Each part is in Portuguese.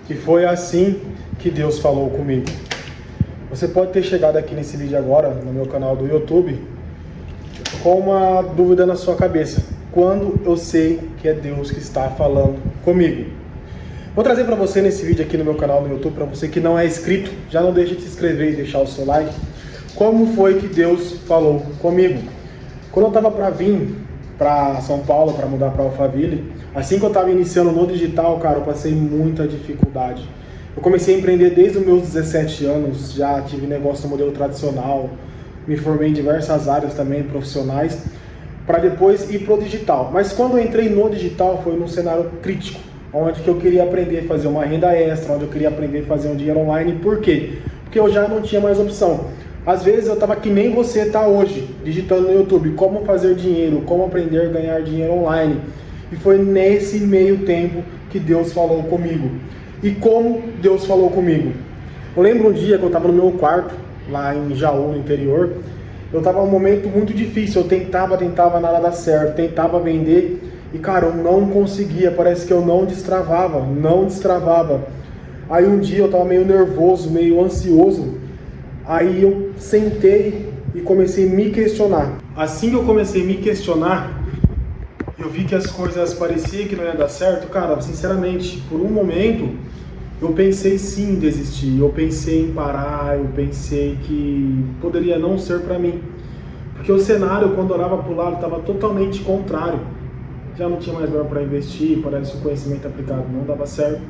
E foi assim que Deus falou comigo. Você pode ter chegado aqui nesse vídeo agora, no meu canal do YouTube, com uma dúvida na sua cabeça. Quando eu sei que é Deus que está falando comigo? Vou trazer para você nesse vídeo aqui no meu canal no YouTube, para você que não é inscrito, já não deixe de se inscrever e deixar o seu like. Como foi que Deus falou comigo? Quando eu estava para vir para São Paulo, para mudar para Alphaville, assim que eu estava iniciando no digital, cara, eu passei muita dificuldade. Eu comecei a empreender desde os meus 17 anos, já tive negócio no modelo tradicional, me formei em diversas áreas também profissionais, para depois ir para o digital. Mas quando eu entrei no digital foi num cenário crítico, onde que eu queria aprender a fazer uma renda extra, onde eu queria aprender a fazer um dinheiro online. Por quê? Porque eu já não tinha mais opção. Às vezes eu estava que nem você está hoje, digitando no YouTube, como fazer dinheiro, como aprender a ganhar dinheiro online. E foi nesse meio tempo que Deus falou comigo. E como Deus falou comigo? Eu lembro um dia que eu estava no meu quarto, lá em Jaú, no interior. Eu estava num momento muito difícil, eu tentava, nada dar certo, tentava vender. E cara, eu não conseguia, parece que eu não destravava. Aí um dia eu estava meio nervoso, meio ansioso. Aí eu sentei e comecei a me questionar. Assim que eu comecei a me questionar, eu vi que as coisas pareciam que não ia dar certo. Cara, sinceramente, por um momento, eu pensei sim em desistir. Eu pensei em parar, eu pensei que poderia não ser pra mim. Porque o cenário, quando eu olhava pro lado, estava totalmente contrário. Já não tinha mais grana para investir, parece que o conhecimento aplicado não dava certo.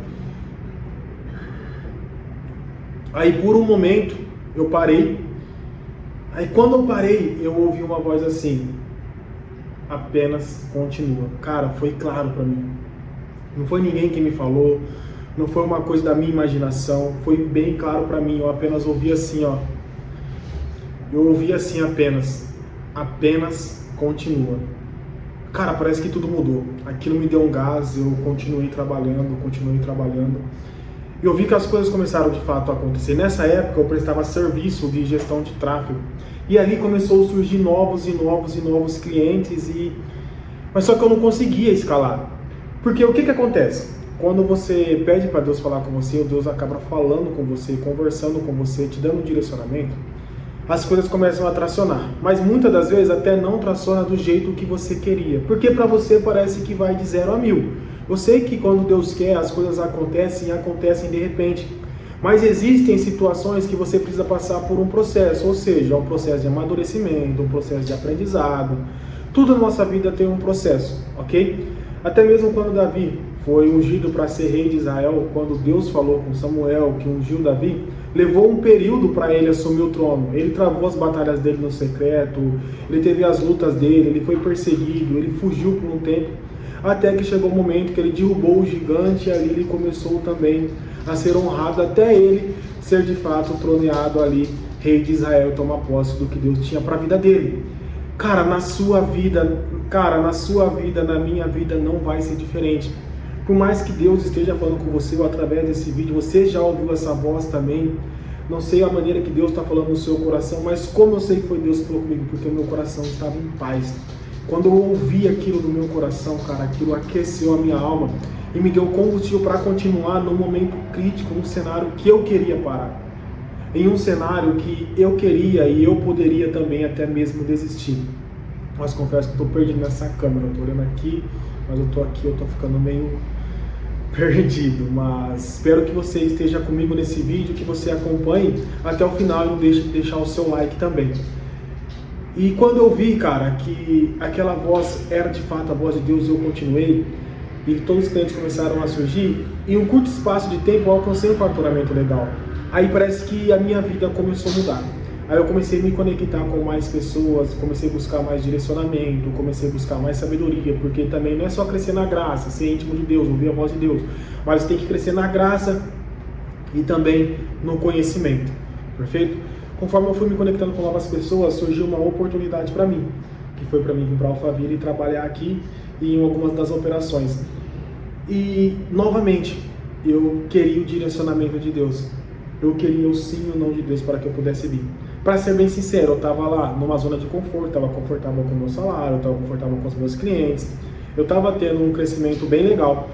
Aí por um momento eu parei. Aí quando eu parei, eu ouvi uma voz assim: apenas continua. Cara, foi claro para mim. Não foi ninguém que me falou, não foi uma coisa da minha imaginação, foi bem claro para mim. Eu apenas ouvi assim, ó. Eu ouvi assim apenas continua. Cara, parece que tudo mudou. Aquilo me deu um gás, eu continuei trabalhando. E eu vi que as coisas começaram de fato a acontecer. Nessa época eu prestava serviço de gestão de tráfego. E ali começou a surgir novos clientes. Mas só que eu não conseguia escalar. Porque o que acontece? Quando você pede para Deus falar com você, o Deus acaba falando com você, conversando com você, te dando um direcionamento, as coisas começam a tracionar, mas muitas das vezes até não traciona do jeito que você queria, porque para você parece que vai de 0 a 1000. Eu sei que quando Deus quer, as coisas acontecem de repente, mas existem situações que você precisa passar por um processo, ou seja, um processo de amadurecimento, um processo de aprendizado. Tudo na nossa vida tem um processo, ok? Até mesmo quando Davi foi ungido para ser rei de Israel, quando Deus falou com Samuel que ungiu Davi, levou um período para ele assumir o trono. Ele travou as batalhas dele no secreto, ele teve as lutas dele, ele foi perseguido, ele fugiu por um tempo, até que chegou o momento que ele derrubou o gigante e ali ele começou também a ser honrado, até ele ser de fato troneado ali, rei de Israel, e tomar posse do que Deus tinha para a vida dele. Cara, na sua vida, na minha vida não vai ser diferente. Por mais que Deus esteja falando com você ou através desse vídeo, você já ouviu essa voz também. Não sei a maneira que Deus está falando no seu coração, mas como eu sei que foi Deus que falou comigo, porque o meu coração estava em paz. Quando eu ouvi aquilo do meu coração, cara, aquilo aqueceu a minha alma e me deu combustível para continuar no momento crítico, num cenário que eu queria parar. Em um cenário que eu queria e eu poderia também até mesmo desistir. Mas confesso que eu estou perdido nessa câmera, eu estou olhando aqui, mas eu estou aqui, eu estou ficando meio perdido, mas espero que você esteja comigo nesse vídeo, que você acompanhe até o final e não deixe de deixar o seu like também. E quando eu vi, cara, que aquela voz era de fato a voz de Deus, eu continuei, e todos os clientes começaram a surgir, em um curto espaço de tempo eu alcancei um faturamento legal. Aí parece que a minha vida começou a mudar. Aí eu comecei a me conectar com mais pessoas, comecei a buscar mais direcionamento, comecei a buscar mais sabedoria, porque também não é só crescer na graça, ser íntimo de Deus, ouvir a voz de Deus, mas tem que crescer na graça e também no conhecimento, perfeito? Conforme eu fui me conectando com novas pessoas, surgiu uma oportunidade para mim, que foi para mim vir para Alphaville e trabalhar aqui em algumas das operações. E, novamente, eu queria o direcionamento de Deus. Eu queria o sim ou não de Deus para que eu pudesse vir. Para ser bem sincero, eu estava lá numa zona de conforto, estava confortável com o meu salário, estava confortável com os meus clientes, eu estava tendo um crescimento bem legal.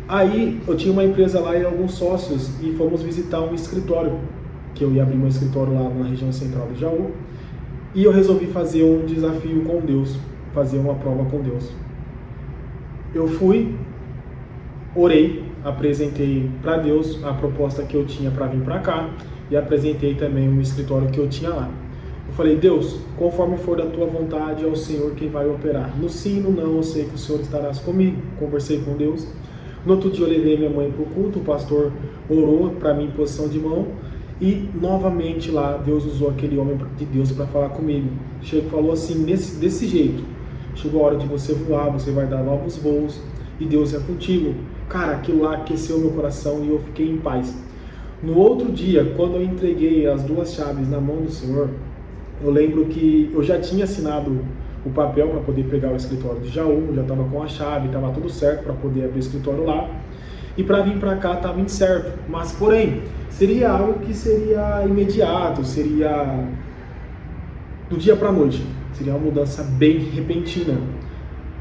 Aí eu tinha uma empresa lá e alguns sócios e fomos visitar um escritório, que eu ia abrir meu escritório lá na região central do Jaú, e eu resolvi fazer um desafio com Deus, fazer uma prova com Deus. Eu fui, orei, apresentei para Deus a proposta que eu tinha para vir para cá e apresentei também o escritório que eu tinha lá. Eu falei: Deus, conforme for da tua vontade, é o Senhor quem vai operar. No sim, no não, eu sei que o Senhor estarás comigo. Conversei com Deus. No outro dia eu levei minha mãe para o culto, o pastor orou para mim em posição de mão e novamente lá Deus usou aquele homem de Deus para falar comigo. Chegou, falou assim, desse jeito: chegou a hora de você voar, você vai dar novos voos e Deus é contigo. Cara, aquilo lá aqueceu meu coração e eu fiquei em paz. No outro dia, quando eu entreguei as 2 chaves na mão do Senhor, eu lembro que eu já tinha assinado o papel para poder pegar o escritório de Jaú, já estava com a chave, estava tudo certo para poder abrir o escritório lá. E para vir para cá estava incerto, mas porém, seria algo que seria imediato, seria do dia para a noite, seria uma mudança bem repentina.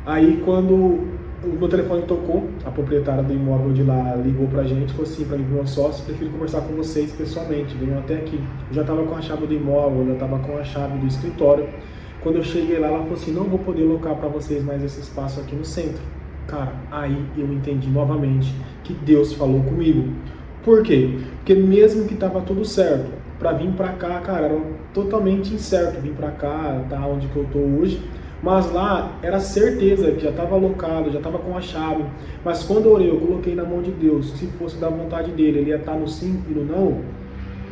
Aí quando o meu telefone tocou, a proprietária do imóvel de lá ligou pra gente, falou assim para mim, meu sócio: prefiro conversar com vocês pessoalmente, venham até aqui. Eu já estava com a chave do imóvel, eu já estava com a chave do escritório. Quando eu cheguei lá, ela falou assim: não vou poder alocar para vocês mais esse espaço aqui no centro. Cara, aí eu entendi novamente que Deus falou comigo. Por quê? Porque mesmo que estava tudo certo, para vir para cá, cara, era totalmente incerto vir para cá, tá onde que eu tô hoje. Mas lá era certeza que já estava alocado, já estava com a chave. Mas quando eu orei, eu coloquei na mão de Deus. Se fosse da vontade dele, ele ia estar no sim e no não.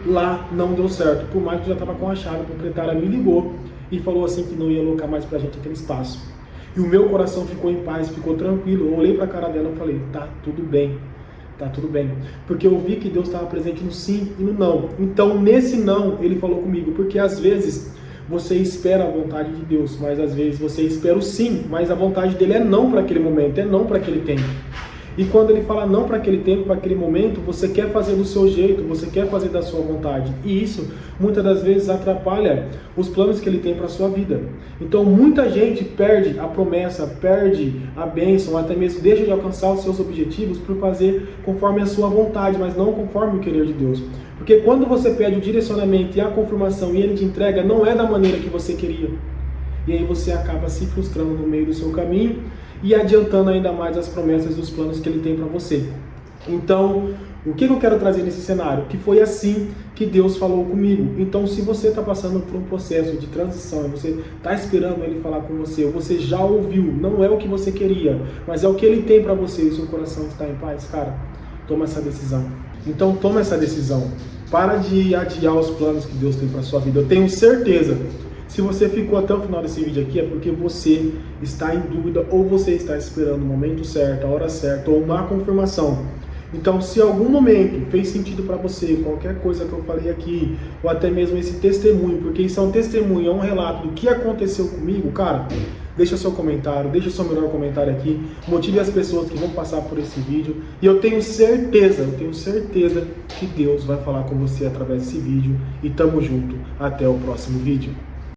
Lá não deu certo. Por mais que eu já estava com a chave, a proprietária me ligou e falou assim que não ia alocar mais pra gente aquele espaço. E o meu coração ficou em paz, ficou tranquilo. Eu olhei pra cara dela e falei: tá tudo bem. Tá tudo bem. Porque eu vi que Deus estava presente no sim e no não. Então nesse não, ele falou comigo. Porque às vezes você espera a vontade de Deus, mas às vezes você espera o sim, mas a vontade dele é não para aquele momento, é não para aquele tempo. E quando ele fala não para aquele tempo, para aquele momento, você quer fazer do seu jeito, você quer fazer da sua vontade. E isso, muitas das vezes, atrapalha os planos que ele tem para a sua vida. Então, muita gente perde a promessa, perde a bênção, até mesmo deixa de alcançar os seus objetivos por fazer conforme a sua vontade, mas não conforme o querer de Deus. Porque quando você pede o direcionamento e a confirmação e ele te entrega, não é da maneira que você queria. E aí você acaba se frustrando no meio do seu caminho e adiantando ainda mais as promessas e os planos que ele tem para você. Então, o que eu quero trazer nesse cenário? Que foi assim que Deus falou comigo. Então, se você está passando por um processo de transição, você está esperando ele falar com você, ou você já ouviu, não é o que você queria, mas é o que ele tem para você e o seu coração está em paz, cara, toma essa decisão. Então, toma essa decisão. Para de adiar os planos que Deus tem para sua vida. Eu tenho certeza. Se você ficou até o final desse vídeo aqui, é porque você está em dúvida ou você está esperando o momento certo, a hora certa ou uma confirmação. Então, se algum momento fez sentido para você, qualquer coisa que eu falei aqui, ou até mesmo esse testemunho, porque isso é um testemunho, é um relato do que aconteceu comigo, cara, deixa seu comentário, deixa seu melhor comentário aqui, motive as pessoas que vão passar por esse vídeo, e eu tenho certeza que Deus vai falar com você através desse vídeo, e tamo junto, até o próximo vídeo.